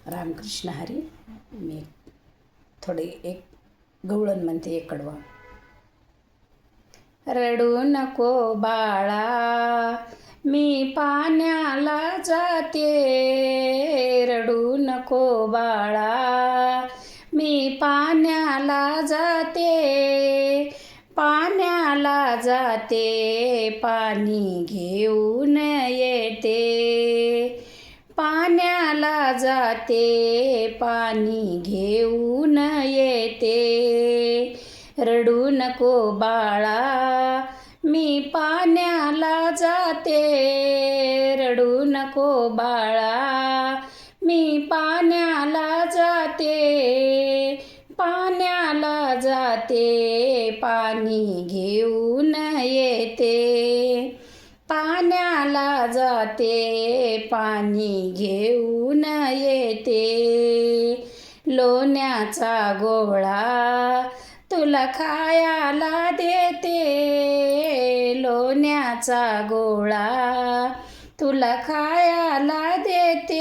रामकृष्ण हरी. मी थोडे एक गवळण म्हणते, एक कडवा. रडू नको बाळा, मी पाण्याला जाते. रडू नको बाळा, मी पाण्याला जाते. पाण्याला जाते, पाणी घेऊन येते. पाण्याला जाते, पाणी घेऊन येते. रडू नको बाळा, मी पाण्याला जाते. रडू नको बाळा, मी पाण्याला जाते. पाण्याला जाते, पाणी घेऊन येते. पाण्याला जाते, पाणी घेऊन येते. लोण्याचा गोळा तुला खायला देते. लोण्याचा गोळा तुला खायला देते.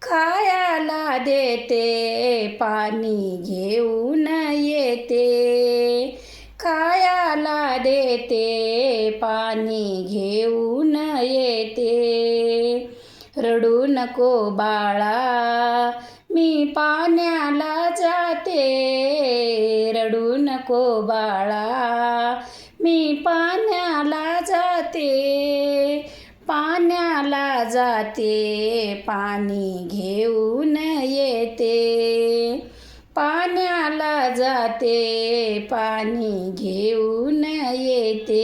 खायला देते, पाणी घेऊन येते. खायला देते, पाणी घेऊन येते. रडू नको बाळा, मी पाण्याला जाते. रडू नको बाळा, मी पाण्याला जाते. पाण्याला जाते, पाणी घेऊन येते. पाण्याला जाते, पाणी घेऊन येते.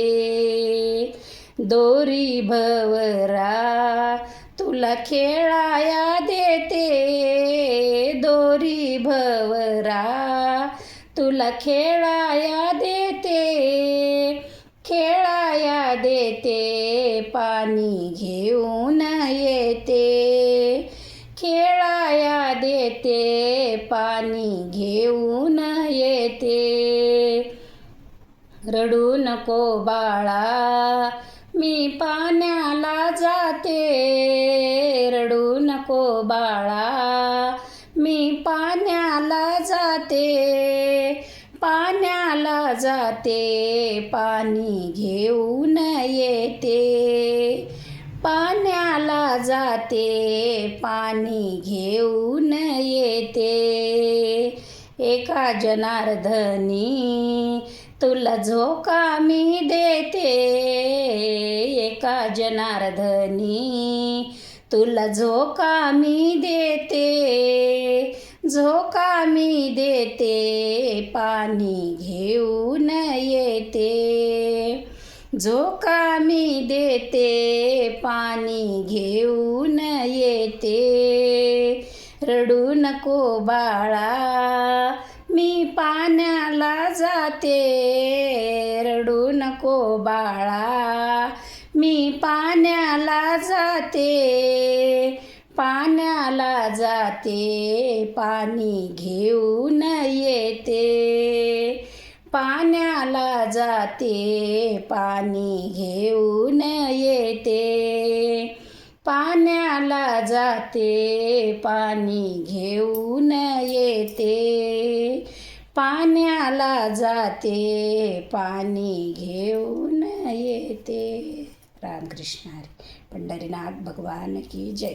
दोरी भवरा तुला खेळाया देते. दोरी भवरा तुला खेळाया देते. खेळाया देते, पाणी घेऊन येते. खेळाया देते, पाणी घेऊन येते. रडू नको बाळा, मी पाण्याला जाते. रडू नको बाळा, मी पाण्याला जाते. पाण्याला जाते, पाणी घेऊन येते. पाण्याला जाते, पाणी घेऊन येते. एका जनार्दनी तुला झोका मी देते. एका जनार्दनी तुला झोका मी देते. झोका मी देते, पाणी घेऊन येते. झोका मी देते, पाणी घेऊन येते. रडू नको बाळा, मी पाण्याला जाते. रडू नको बाळा, मी पाण्याला जाते. पाण्याला जाते, पाणी घेऊन येते. पाण्याला जाते, पाणी घेऊन येते. पाण्याला जाते, पाणी घेऊन येते. पाण्याला जाते, पाणी घेऊन येते. रामकृष्ण हरी. पंढरीनाथ भगवान की जय.